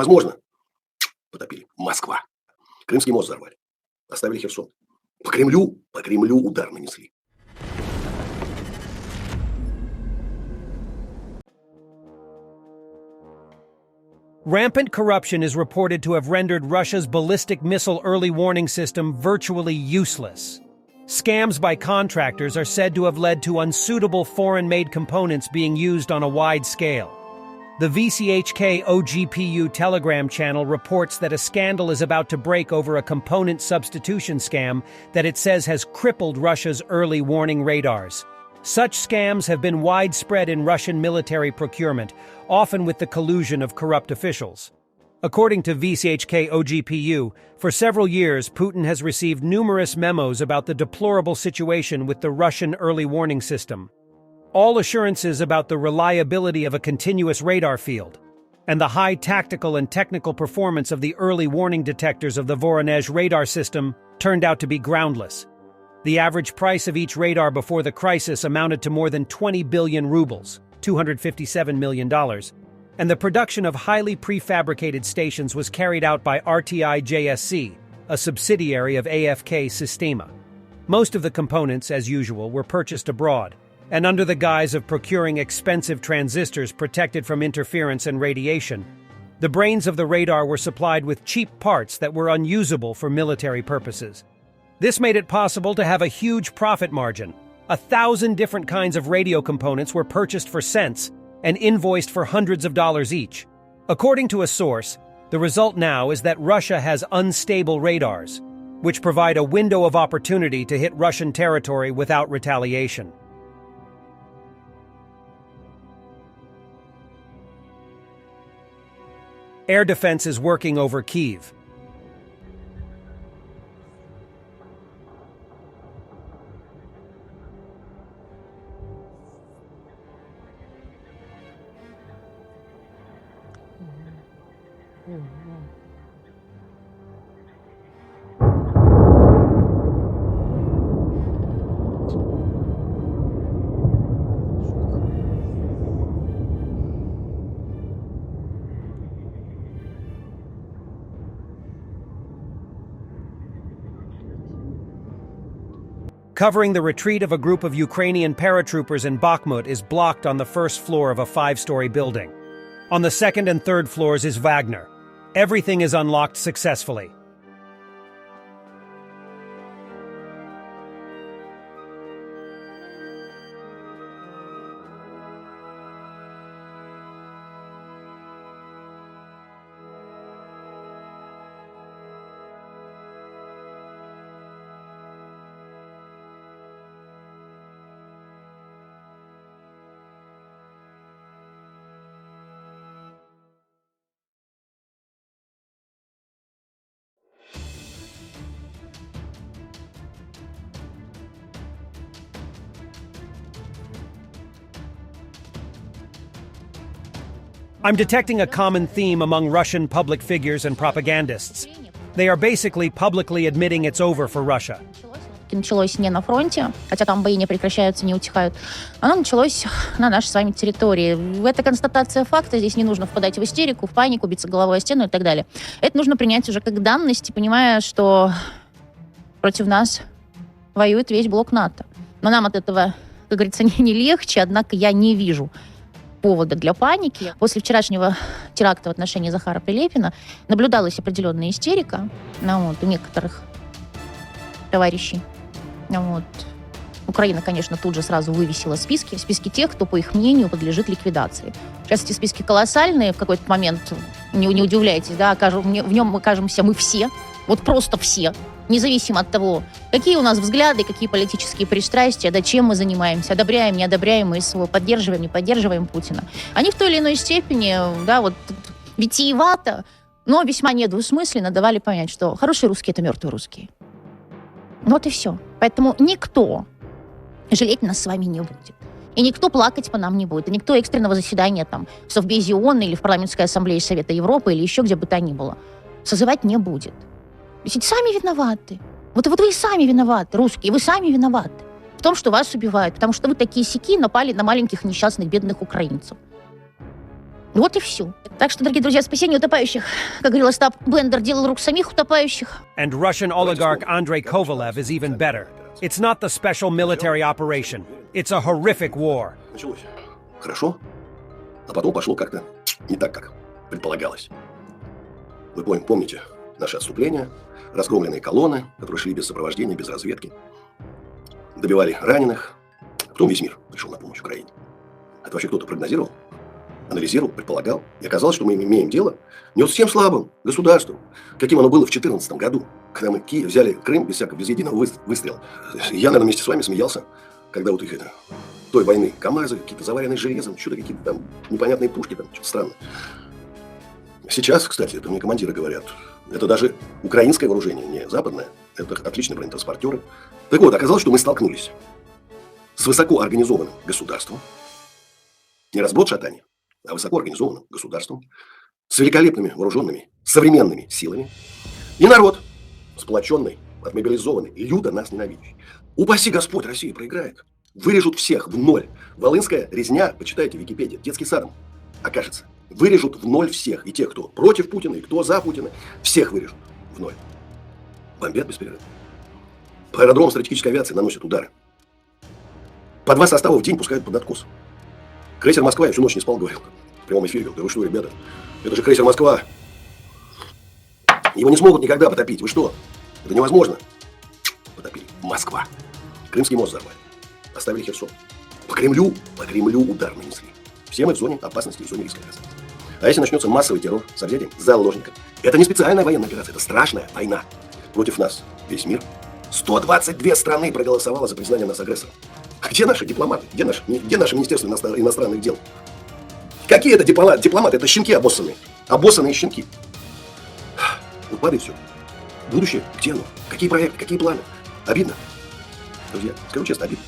невозможно. Потопили. Москва. Крымский мост взорвали. Оставили Херсон. По Кремлю удар нанесли. Rampant corruption is reported to have rendered Russia's ballistic missile early warning system virtually useless. Scams by contractors are said to have led to unsuitable foreign-made components being used on a wide scale. The VCHK OGPU Telegram channel reports that a scandal is about to break over a component substitution scam that it says has crippled Russia's early warning radars. Such scams have been widespread in Russian military procurement, often with the collusion of corrupt officials. According to VCHK OGPU, for several years Putin has received numerous memos about the deplorable situation with the Russian early warning system. All assurances about the reliability of a continuous radar field and the high tactical and technical performance of the early warning detectors of the Voronezh radar system turned out to be groundless. The average price of each radar before the crisis amounted to more than 20 billion rubles, $257 million, and the production of highly prefabricated stations was carried out by RTI-JSC, a subsidiary of AFK Sistema. Most of the components, as usual, were purchased abroad, and under the guise of procuring expensive transistors protected from interference and radiation, the brains of the radar were supplied with cheap parts that were unusable for military purposes. This made it possible to have a huge profit margin. 1,000 different kinds of radio components were purchased for cents and invoiced for hundreds of dollars each. According to a source, the result now is that Russia has unstable radars, which provide a window of opportunity to hit Russian territory without retaliation. Air defense is working over Kyiv. Covering the retreat of a group of Ukrainian paratroopers in Bakhmut is blocked on the first floor of a 5-story building. On the second and third floors is Wagner. Everything is unlocked successfully. I'm detecting a common theme among Russian public figures and propagandists. They are basically publicly admitting it's over for Russia. Началось не на фронте, хотя там бои не прекращаются, не утихают. Оно началось на нашей с вами территории. Это констатация факта, здесь не нужно впадать в истерику, в панику, биться головой о стену и так далее. Это нужно принять уже как данность, понимая, что против нас воюет весь блок НАТО. Но нам от этого, как говорится, не легче, однако я не вижу повода для паники. После вчерашнего теракта в отношении Захара Прилепина наблюдалась определенная истерика у некоторых товарищей. Украина, конечно, тут же сразу вывесила списки тех, кто, по их мнению, подлежит ликвидации. Сейчас эти списки колоссальные, в какой-то момент, не удивляйтесь, да, в нем мы окажемся мы все, вот просто все, независимо от того, какие у нас взгляды, какие политические пристрастия, да, чем мы занимаемся, одобряем, не одобряем СВО, поддерживаем, не поддерживаем Путина. Они в той или иной степени, да, вот витиевато, но весьма недвусмысленно давали понять, что хорошие русские — это мертвые русские. Вот и все. Поэтому никто жалеть нас с вами не будет. И никто плакать по нам не будет. И никто экстренного заседания там в Совбезе ООН или в Парламентской ассамблее Совета Европы или еще где бы то ни было созывать не будет. Ведь сами виноваты. Вот вы и сами виноваты, русские, вы сами виноваты в том, что вас убивают, потому что вы такие сяки напали на маленьких несчастных бедных украинцев. Вот и все. Так что, дорогие друзья, спасение утопающих, как говорил Остап Бендер, дело рук самих утопающих. And Russian oligarch Andrei Kovalev is even better. It's not the special military operation. It's a horrific war. Началось хорошо, а потом пошло как-то не так, как предполагалось. Вы помните наше отступление, разгромленные колонны, которые шли без сопровождения, без разведки, добивали раненых. Потом весь мир пришел на помощь Украине. Это вообще кто-то прогнозировал, анализировал, предполагал. И оказалось, что мы имеем дело не с совсем слабым государством, каким оно было в 2014 году, когда мы взяли Крым без единого выстрела. Я, наверное, вместе с вами смеялся, когда вот их той войны КамАЗы, какие-то заваренные железом, что-то какие-то там непонятные пушки, там что-то странное. Сейчас, кстати, это мне командиры говорят, это даже украинское вооружение, не западное, это отличные бронетранспортеры. Так вот, оказалось, что мы столкнулись с высоко организованным государством, не разброд шатания, а высоко организованным государством, с великолепными вооруженными современными силами, и народ сплоченный, отмобилизованный, люто нас ненавидящий. Упаси Господь, Россия проиграет. Вырежут всех в ноль. Волынская резня, почитайте в Википедии, детский садом окажется. Вырежут в ноль всех. И тех, кто против Путина, и кто за Путина, всех вырежут в ноль. Бомбят без перерыва. По аэродромам стратегической авиации наносят удары. По 2 состава в день пускают под откос. Крейсер «Москва», я всю ночь не спал, говорил. В прямом эфире говорил, да вы что, ребята, это же крейсер «Москва». Его не смогут никогда потопить. Вы что? Это невозможно. Потопили. Москва. Крымский мост взорвали. Оставили Херсон. По Кремлю удар нанесли. Все мы в зоне опасности и в зоне риска. А если начнется массовый террор со взятием заложников? Это не специальная военная операция, это страшная война. Против нас весь мир. 122 страны проголосовало за признание нас агрессором. А где наши дипломаты? Где наше Министерство иностранных дел? Какие это дипломаты? Это щенки обоссанные. Обоссанные щенки. Вот падает все. Будущее, где оно? Какие проекты, какие планы? Обидно. Друзья, скажу честно, обидно.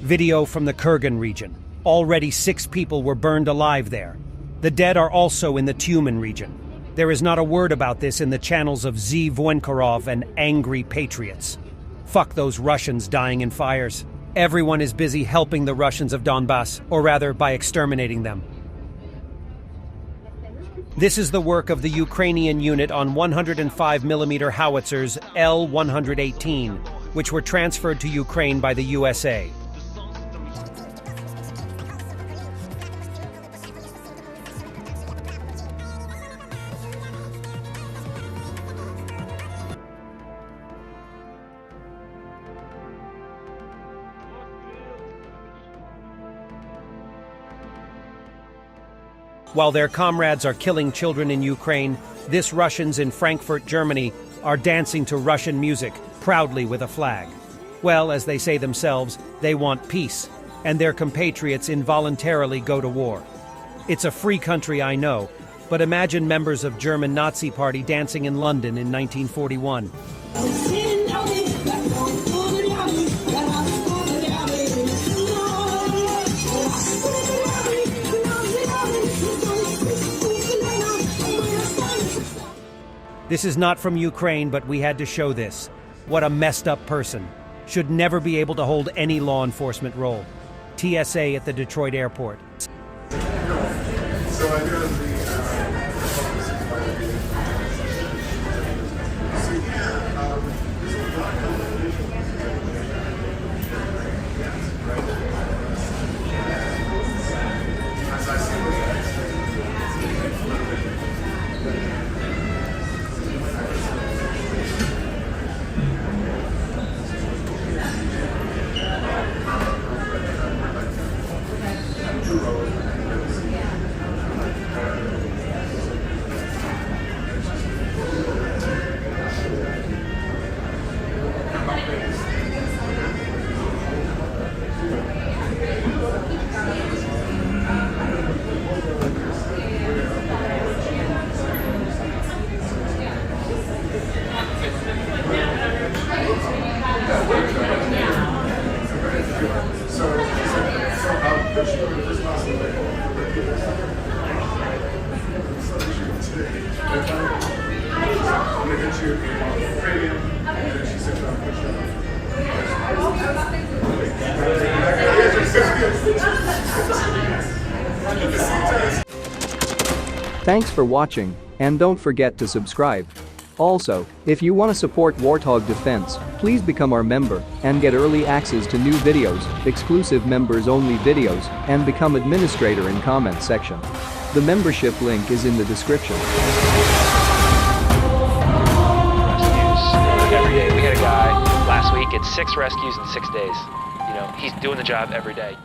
Video from the Kurgan region. Already 6 people were burned alive there. The dead are also in the Tyumen region. There is not a word about this in the channels of Z. Voenkarov and Angry Patriots. Fuck those Russians dying in fires. Everyone is busy helping the Russians of Donbass, or rather by exterminating them. This is the work of the Ukrainian unit on 105mm howitzers L-118, which were transferred to Ukraine by the USA. While their comrades are killing children in Ukraine, this Russians in Frankfurt, Germany, are dancing to Russian music, proudly with a flag. Well, as they say themselves, they want peace, and their compatriots involuntarily go to war. It's a free country, I know, but imagine members of German Nazi Party dancing in London in 1941. This is not from Ukraine, but we had to show this. What a messed up person. Should never be able to hold any law enforcement role. TSA at the Detroit airport. Thanks for watching, and don't forget to subscribe. Also, if you want to support Warthog Defense, please become our member and get early access to new videos, exclusive members-only videos, and become administrator in comment section. The membership link is in the description. Rescues every day. We had a guy last week at 6 rescues in 6 days. You know, he's doing the job every day.